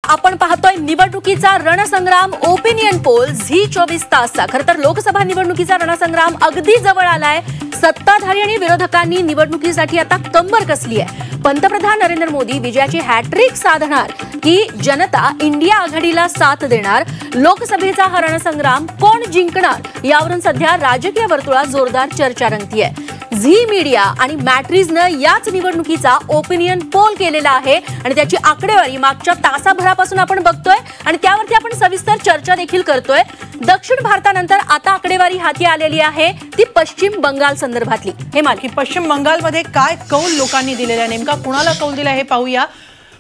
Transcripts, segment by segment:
आपण पाहतोय निवडणुकीचा रणसंग्राम ओपिनियन पोल झी 24 तासचा। खरं तर लोकसभा निवडणुकीचा रणसंग्राम अगदी जवळ आलाय। सत्ताधारी आणि विरोधकांनी निवडणुकीसाठी आता कंबर कसली आहे। पंतप्रधान नरेंद्र मोदी विजयाची हॅट्रिक साधणार की जनता इंडिया आघाडीला साथ देणार। लोकसभेचा हा रणसंग्राम कोण जिंकणार यावरून सध्या राजकीय वर्तुळात जोरदार चर्चा रंगतीये। झी मीडिया आणि मॅट्रिजनं याच निवडणुकीचा ओपिनियन पोल केलेला आहे आणि त्याची आकडेवारी मागच्या तासाभरापासून आपण बघतोय आणि त्यावरती आपण सविस्तर चर्चा देखील करतोय। दक्षिण भारतानंतर आता आकडेवारी हाती आलेली आहे ती पश्चिम बंगाल संदर्भातली। हे मालकी पश्चिम बंगालमध्ये काय कौल लोकांनी दिलेला आहे, नेमका कुणाला कौल दिला हे पाहूया।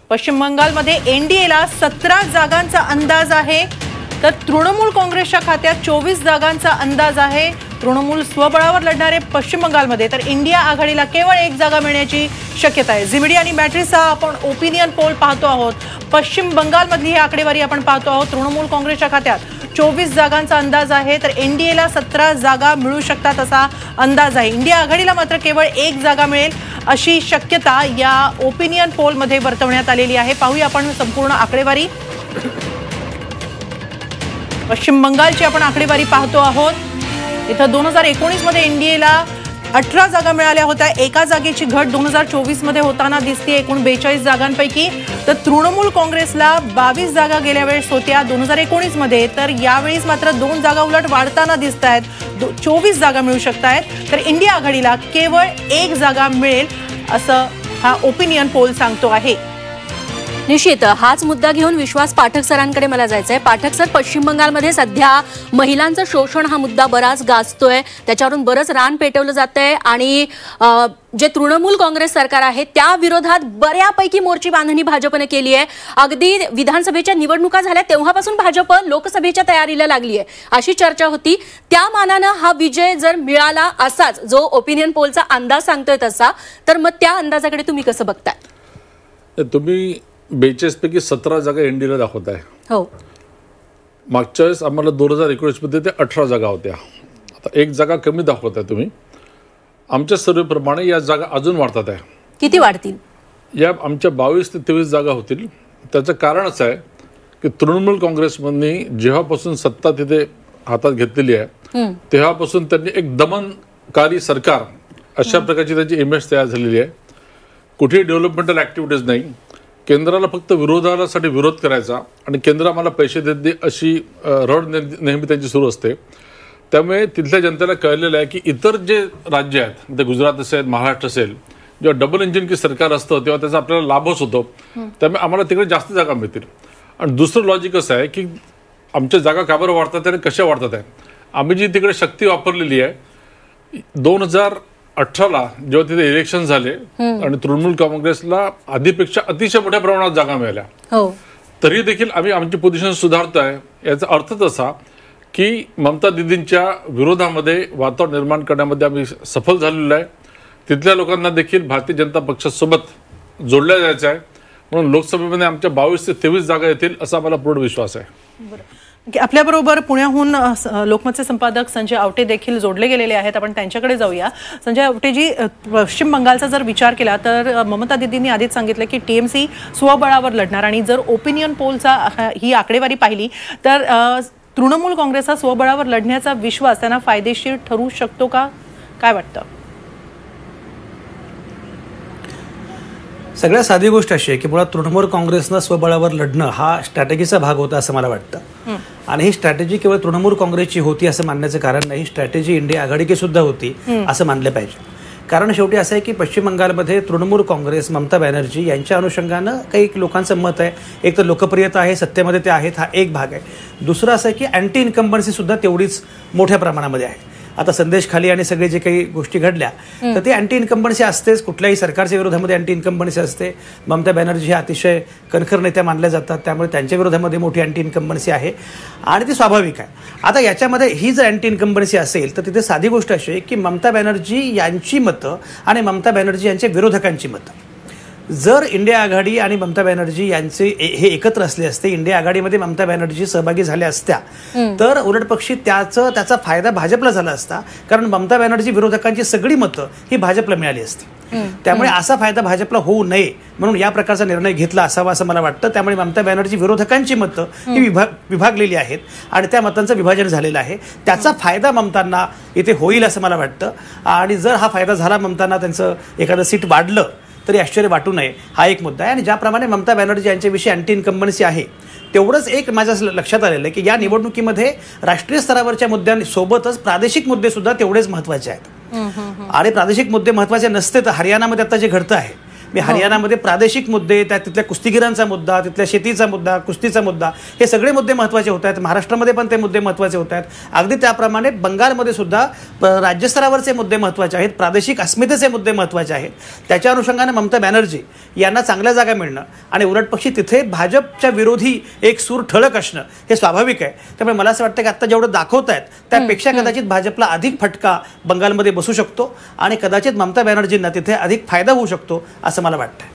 पश्चिम बंगालमध्ये एनडीएला 17 जागांचा अंदाज आहे, तर तृणमूल काँग्रेसच्या खात्यात 24 जागांचा अंदाज आहे। तृणमूल स्वबळावर लढणारे पश्चिम बंगालमध्ये, तर इंडिया आघाडीला केवळ 1 जागा मिळण्याची शक्यता आहे। झी मीडिया आणि मॅट्रिक्सचा आपण ओपिनियन पोल पाहतो आहोत। पश्चिम बंगालमधली ही आकडेवारी आपण पाहतो आहोत। तृणमूल काँग्रेसच्या खात्यात 24 जागांचा अंदाज आहे, तर एनडीएला 17 जागा मिळू शकतात असा अंदाज आहे। इंडिया आघाडीला मात्र केवळ 1 जागा मिळेल अशी शक्यता या ओपिनियन पोलमध्ये वर्तवण्यात आलेली आहे। पाहूया आपण संपूर्ण आकडेवारी। पश्चिम बंगालची आपण आकडेवारी पाहतो आहोत। इथं 2019 मध्ये एनडीएला 18 जागा मिळाल्या होत्या। एका जागेची घट 2024 मध्ये होताना दिसते एकूण 42 जागांपैकी। तर तृणमूल काँग्रेसला 22 जागा गेल्या वेळेस होत्या 2019 मध्ये, तर यावेळेस मात्र 2 जागा उलट वाढताना दिसत आहेत। 24 जागा मिळू शकत आहेत, तर इंडिया आघाडीला केवळ 1 जागा मिळेल असं हा ओपिनियन पोल सांगतो आहे। निश्चित हाच मुद्दा घेऊन विश्वास पाठक सरांकडे मला जायचंय। पाठक सर, पश्चिम बंगालमध्ये सध्या महिलांचं शोषण हा मुद्दा बराच गाजतोय, त्याच्यावरून बरंच रान पेटवलं जातंय आणि जे तृणमूल काँग्रेस सरकार आहे त्या विरोधात बऱ्यापैकी मोर्ची बांधणी भाजपने केली आहे। अगदी विधानसभेच्या निवडणुका झाल्या तेव्हापासून भाजप लोकसभेच्या तयारीला लागली आहे अशी चर्चा होती। त्या मानानं हा विजय जर मिळाला असाच जो ओपिनियन पोलचा अंदाज सांगतोय तसा, तर मग त्या अंदाजाकडे तुम्ही कसं बघताय? तुम्ही 42 पैकी 17 जागा एनडीएला दाखवत आहे। हो, मागच्या वेळेस आम्हाला 2019 मध्ये ते 18 जागा होत्या। आता 1 जागा कमी दाखवत आहे तुम्ही। आमच्या सर्वेप्रमाणे या जागा अजून वाढतात आहे। किती वाढतील? या आमच्या 22 ते 23 जागा होतील। त्याचं कारण असं आहे की तृणमूल काँग्रेसमध्ये जेव्हापासून सत्ता तिथे हातात घेतलेली आहे तेव्हापासून त्यांनी एक दमनकारी सरकार अशा प्रकारची त्याची इमेज तयार झालेली आहे। कुठेही डेव्हलपमेंटल ॲक्टिव्हिटीज नाही, केंद्राला फक्त विरोधासाठी विरोध करायचा आणि केंद्र आम्हाला पैसे देत दे अशी रड नेहमी त्यांची सुरू असते। त्यामुळे तिथल्या जनतेला कळलेलं आहे की इतर जे राज्य आहेत, ते गुजरात असेल, महाराष्ट्र असेल, जेव्हा डबल इंजिन की सरकार असतं तेव्हा त्याचा आपल्याला लाभच होतो। त्यामुळे आम्हाला तिकडे जास्त जागा मिळतील। आणि दुसरं लॉजिक असं आहे की आमच्या जागा का बरं वाढतात आणि कशा वाढतात आहे। आम्ही जी तिकडे शक्ती वापरलेली आहे 2018ला जेव्हा तिथे इलेक्शन झाले आणि तृणमूल काँग्रेसला आधीपेक्षा अतिशय मोठ्या प्रमाणात जागा मिळाल्या, तरी देखील आम्ही आमची पोझिशन सुधारतोय। याचा अर्थच असा की ममता दीदींच्या विरोधामध्ये वातावरण निर्माण करण्यामध्ये आम्ही सफल झालेलो आहे। तिथल्या लोकांना देखील भारतीय जनता पक्षासोबत जोडल्या जायचं आहे, म्हणून लोकसभेमध्ये आमच्या 22 ते 23 जागा येतील असा मला पूर्ण विश्वास आहे। आपल्याबरोबर पुण्याहून लोकमतचे संपादक संजय आवटे देखील जोडले गेलेले आहेत, आपण त्यांच्याकडे जाऊया। संजय आवटेजी, पश्चिम बंगालचा जर विचार केला तर ममता दीदींनी आधीच सांगितलं की टीएमसी स्वबळावर लढणार आणि जर ओपिनियन पोलचा ही आकडेवारी पाहिली तर तृणमूल काँग्रेसचा स्वबळावर लढण्याचा विश्वास त्यांना फायदेशीर ठरू शकतो का, काय वाटतं? सगळ्यात साधी गोष्ट अशी आहे की मुळात तृणमूल काँग्रेसनं स्वबळावर लढणं हा स्ट्रॅटेजीचा भाग होता असं मला वाटतं। आणि ही स्ट्रॅटेजी केवळ तृणमूल काँग्रेसची होती असं मानण्याचं कारण नाही, स्ट्रॅटेजी इंडिया आघाडीची सुद्धा होती असं मानलं पाहिजे। कारण शेवटी असं आहे की पश्चिम बंगालमध्ये तृणमूल काँग्रेस, ममता बॅनर्जी यांच्या अनुषंगानं काही लोकांचं मत आहे। एक तर लोकप्रियता आहे, सत्तेमध्ये ते आहेत, हा एक भाग आहे। दुसरं असं आहे की अँटी इन्कम्बन्सी सुद्धा तेवढीच मोठ्या प्रमाणामध्ये आहे। आता संदेश खाली आणि सगळे जे काही गोष्टी घडल्या तर ती अँटी इन्कम्बन्सी असतेच, कुठल्याही सरकारच्या विरोधामध्ये अँटी इन्कम्बन्सी असते। ममता बॅनर्जी हे अतिशय कणखर नेत्या मानल्या जातात, त्यामुळे त्यांच्या विरोधामध्ये मोठी अँटी इन्कम्बन्सी आहे आणि ती स्वाभाविक आहे। आता याच्यामध्ये ही जर अँटी इन्कम्बन्सी असेल तर तिथे साधी गोष्ट अशी आहे की ममता बॅनर्जी यांची मतं आणि ममता बॅनर्जी यांच्या विरोधकांची मतं जर इंडिया आघाडी आणि ममता बॅनर्जी यांचे हे एकत्र असले असते, इंडिया आघाडीमध्ये ममता बॅनर्जी सहभागी झाल्या असत्या तर उलटपक्षी त्याचा फायदा भाजपला झाला असता, कारण ममता बॅनर्जी विरोधकांची सगळी मतं ही भाजपला मिळाली असती। त्यामुळे असा फायदा भाजपला होऊ नये म्हणून या प्रकारचा निर्णय घेतला असावा असं मला वाटतं. त्यामुळे ममता बॅनर्जी विरोधकांची मतं ही विभागलेली आहेत आणि त्या मतांचं विभाजन झालेलं आहे. त्याचा फायदा ममतांना इथे होईल असं मला वाटतं. आणि जर हा फायदा झाला, ममतांना त्यांचं एखादं सीट वाढलं तरी आश्चर्य वाटू नये, हा एक मुद्दा आहे. आणि ज्याप्रमाणे ममता बॅनर्जी यांच्याविषयी अँटी इन्कम्बन्सी आहे, तेवढंच एक माझ्या लक्षात आलेलं आहे की या निवडणुकीमध्ये राष्ट्रीय स्तरावरच्या मुद्द्यांसोबतच प्रादेशिक मुद्दे सुद्धा तेवढेच महत्त्वाचे आहेत. आणि प्रादेशिक मुद्दे महत्त्वाचे नसते तर हरियाणामध्ये आता जे घडतं आहे, मी हरियाणामध्ये प्रादेशिक मुद्दे, तिथल्या कुस्तीगिरांचा मुद्दा, तिथल्या शेतीचा मुद्दा, कुस्तीचा मुद्दा, हे सगळे मुद्दे महत्त्वाचे होत आहेत. महाराष्ट्रामध्ये पण ते मुद्दे महत्त्वाचे होत आहेत. अगदी त्याप्रमाणे बंगालमध्ये सुद्धा राज्यस्तरावरचे मुद्दे महत्त्वाचे आहेत, प्रादेशिक अस्मितेचे मुद्दे महत्त्वाचे आहेत. त्याच्या अनुषंगाने ममता बॅनर्जी यांना चांगल्या जागा मिळणं आणि उलटपक्षी तिथे भाजपच्या विरोधी एक सूर ठळक असणं हे स्वाभाविक आहे. त्यामुळे मला असं वाटतं की आता जेवढं दाखवत आहेत त्यापेक्षा कदाचित भाजपला अधिक फटका बंगालमध्ये बसू शकतो आणि कदाचित ममता बॅनर्जींना तिथे अधिक फायदा होऊ शकतो असं मला वाटतं.